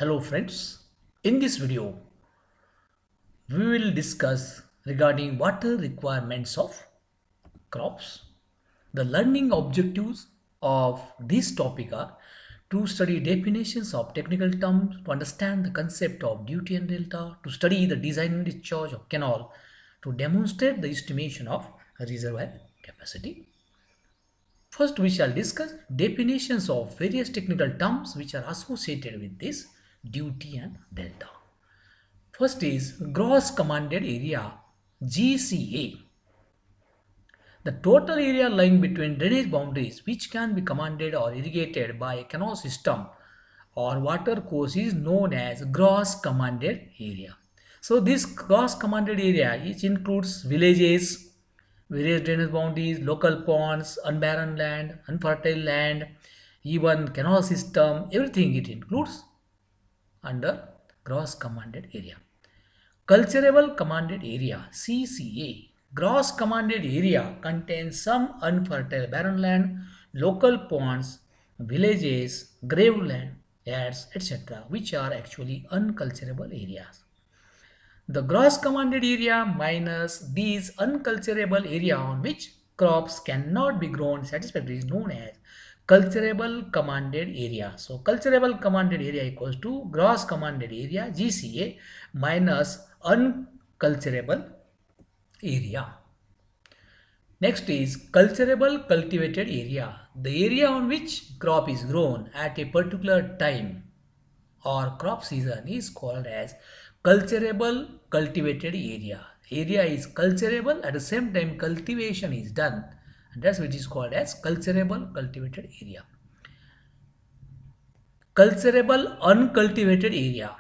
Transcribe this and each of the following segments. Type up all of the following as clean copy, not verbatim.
Hello friends, in this video we will discuss regarding water requirements of crops. The learning objectives of this topic are to study definitions of technical terms, to understand the concept of duty and delta, to study the design and discharge of canal, to demonstrate the estimation of reservoir capacity. First, we shall discuss definitions of various technical terms which are associated with this duty and delta. First is gross commanded area GCA. The total area lying between drainage boundaries which can be commanded or irrigated by a canal system or water course is known as gross commanded area. So this gross commanded area which includes villages, various drainage boundaries, local ponds, unbarren land, unfertile land, even canal system, everything it includes under gross commanded area. Cultivable commanded area CCA. Gross commanded area contains some unfertile barren land, local ponds, villages, graveland, yards, etc., which are actually unculturable areas. The gross commanded area minus these unculturable area on which crops cannot be grown satisfactorily is known as culturable commanded area. So culturable commanded area equals to gross commanded area GCA minus unculturable area. Next is culturable cultivated area. The area on which crop is grown at a particular time or crop season is called as culturable cultivated area. Area is culturable, at the same time cultivation is done, and that's which is called as culturable cultivated area. Culturable uncultivated area.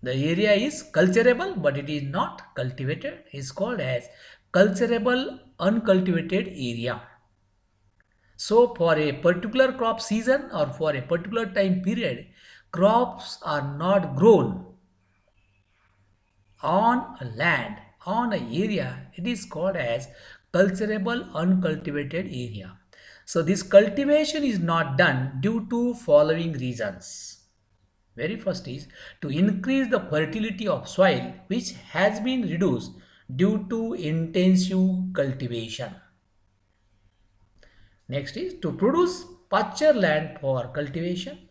The area is culturable but it is not cultivated, is called as culturable uncultivated area. So for a particular crop season or for a particular time period, crops are not grown on a land, on an area. It is called as culturable uncultivated area. So this cultivation is not done due to following reasons. Very first is to increase the fertility of soil which has been reduced due to intensive cultivation. Next is to produce pasture land for cultivation.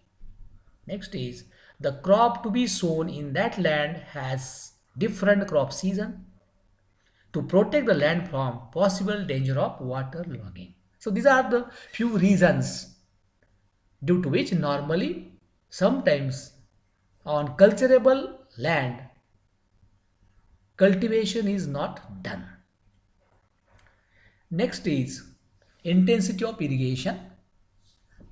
Next is the crop to be sown in that land has different crop season to protect the land from possible danger of water logging. So these are the few reasons due to which normally sometimes on cultivable land cultivation is not done. Next is intensity of irrigation.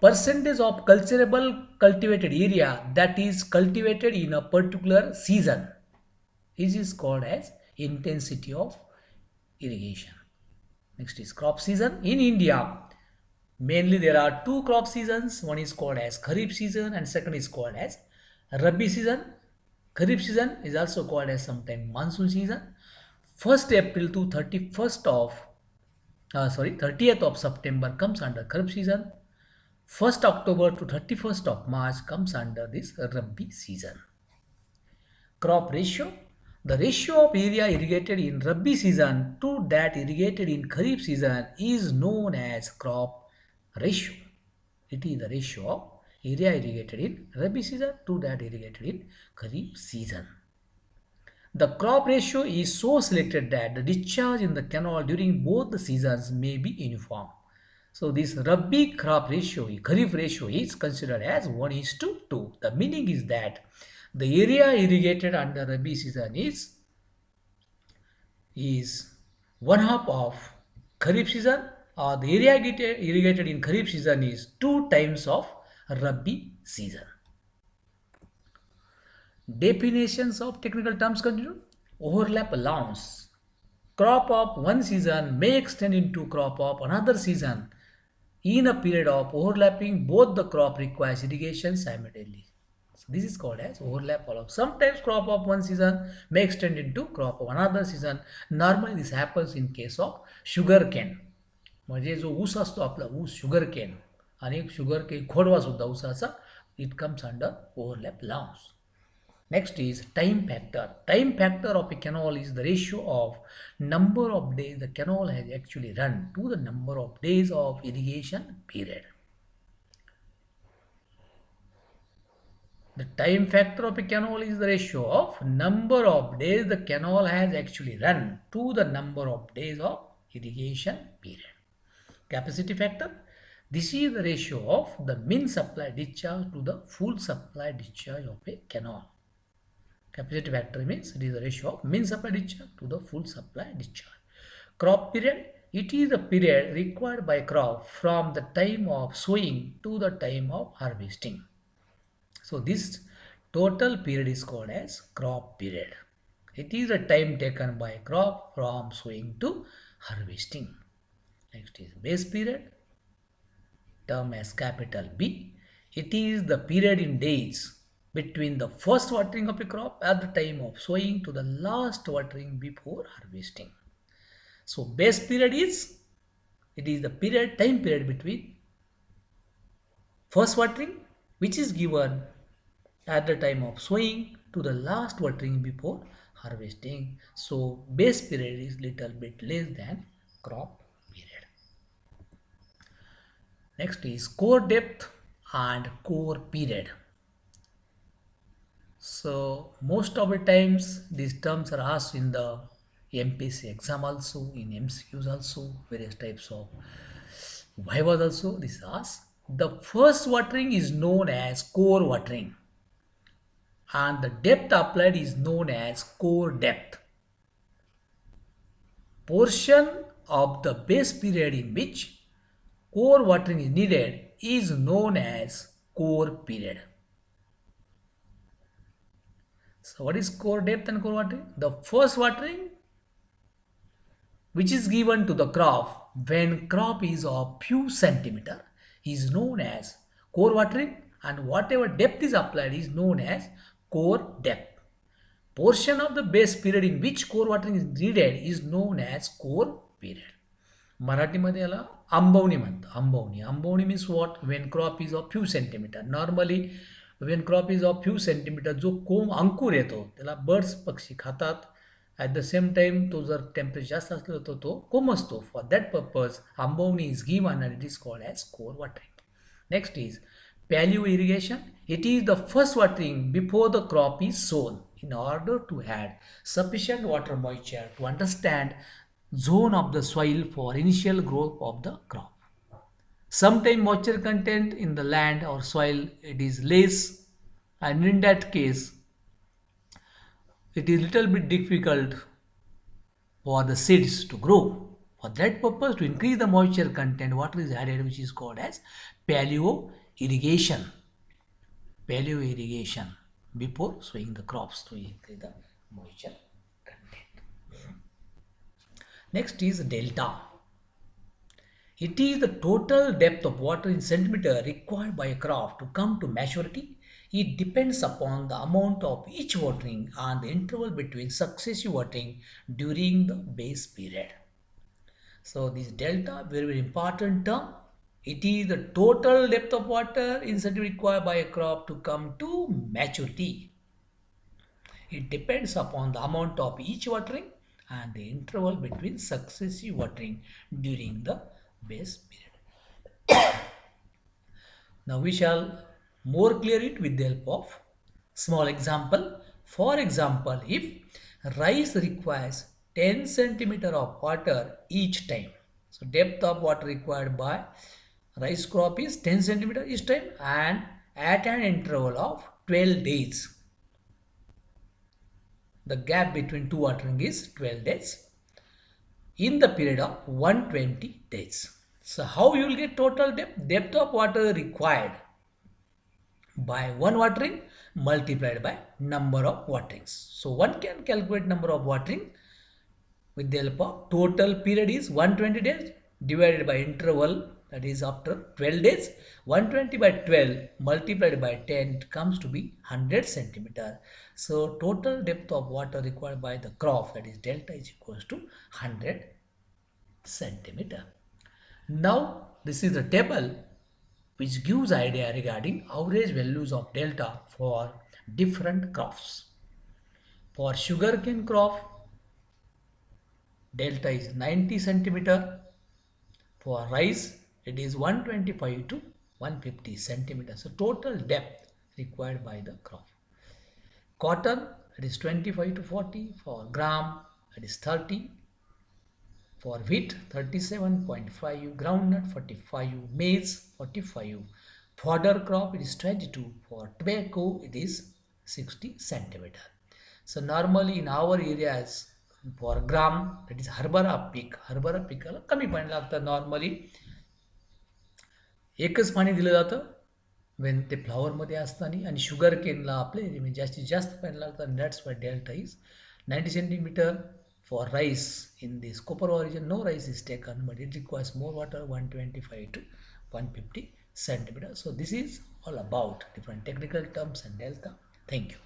Percentage of cultivable cultivated area that is cultivated in a particular season. This is called as intensity of irrigation. Next is crop season. In India, mainly there are two crop seasons. One is called as Kharif season and second is called as Rabi season. Kharif season is also called as sometimes monsoon season. 1st April to 30th of September comes under Kharif season. 1st October to 31st of March comes under this Rabi season. Crop ratio. The ratio of area irrigated in Rabi season to that irrigated in Kharif season is known as crop ratio. It is the ratio of area irrigated in Rabi season to that irrigated in Kharif season. The crop ratio is so selected that the discharge in the canal during both the seasons may be uniform. So this Rabi crop ratio, Kharif ratio is considered as 1:2. The meaning is that the area irrigated under Rabi season is one half of Kharif season, or the area irrigated in Kharif season is 2 times of Rabi season. Definitions of technical terms continue. Overlap allowance. Crop of one season may extend into crop of another season. In a period of overlapping, both the crop requires irrigation simultaneously. So this is called as overlap allowance. Sometimes crop of one season may extend into crop of another season. Normally this happens in case of sugar cane. म्हणजे जो ऊस असतो आपला ऊस sugar cane आणि sugar cane खोडवा सुद्धा ऊसाचा It comes under overlap loss. Next is time factor. Time factor of a canal is the ratio of number of days the canal has actually run to the number of days of irrigation period. The time factor of a canal is the ratio of number of days the canal has actually run to the number of days of irrigation period. Capacity factor. This is the ratio of the min supply discharge to the full supply discharge of a canal. Capacity factor means it is the ratio of min supply discharge to the full supply discharge. Crop period. It is the period required by crop from the time of sowing to the time of harvesting. So this total period is called as crop period. It is the time taken by crop from sowing to harvesting. Next is base period, term as capital B. It is the period in days between the first watering of a crop at the time of sowing to the last watering before harvesting. So base period is, it is the time period between first watering, which is given at the time of sowing, to the last watering before harvesting. So base period is little bit less than crop period. Next is core depth and core period. So most of the times these terms are asked in the MPC exam also, in MCQs also, various types of vivas also. This is asked. The first watering is known as core watering, and the depth applied is known as core depth. Portion of the base period in which core watering is needed is known as core period. So what is core depth and core watering? The first watering which is given to the crop when crop is of few centimeter is known as core watering, and whatever depth is applied is known as core depth. Portion of the base period in which core watering is needed is known as core period. मराठीमध्ये याला आंबवणी म्हणतात. आंबवणी means what? When crop is of few centimeter. Normally when crop is of few centimeter, जो कोंब अंकुर येतो त्याला birds पक्षी खातात. At the same time तो जर टेम्परेचर जास्त असला तर तो कोंब. For that purpose आंबवणी is given and it is called as core watering. Next is paleo irrigation. It is the first watering before the crop is sown in order to add sufficient water moisture to understand zone of the soil for initial growth of the crop. Sometimes moisture content in the land or soil it is less, and in that case it is little bit difficult for the seeds to grow. For that purpose, to increase the moisture content, water is added, which is called as paleo irrigation. Paleo irrigation before sowing the crops to increase the moisture content. Next is delta. It is the total depth of water in centimeter required by a crop to come to maturity. It depends upon the amount of each watering and the interval between successive watering during the base period. So this delta, very important term. It is the total depth of water in centimeter required by a crop to come to maturity. It depends upon the amount of each watering and the interval between successive watering during the base period. Now we shall more clear it with the help of small example. For example, if rice requires 10 centimeter of water each time, so depth of water required by rice crop is 10 centimeter each time and at an interval of 12 days. The gap between two watering is 12 days in the period of 120 days. So how you will get total depth? Depth of water required by one watering multiplied by number of waterings. So one can calculate number of watering with the help of total period is 120 days divided by interval, that is after 12 days. 120 by 12 multiplied by 10 comes to be 100 centimeter. So total depth of water required by the crop, that is delta, is equals to 100 centimeter. Now this is the table which gives idea regarding average values of delta for different crops. For sugarcane crop, delta is 90 centimeter. For rice, it is 125 to 150 centimeters. So total depth required by the crop. Cotton, it is 25 to 40. For gram, it is 30. For wheat, 37.5. Groundnut, 45. Maize, 45. Fodder crop, it is 22. For tobacco, it is 60 centimeter. So normally in our areas, for gram, that is हरभरा peak कमी पाणी लागतं. Normally एकच पाणी दिलं जातं when ते फ्लॉवरमध्ये असताना, आणि शुगर केनला आपल्या एरियामध्ये जास्तीत जास्त पाणी लागतं. आणि that's why delta is 90 centimeter. For rice, in this copper origin, no rice is taken, but it requires more water, 125 to 150 centimeter. So this is all about different technical terms and delta. Thank you.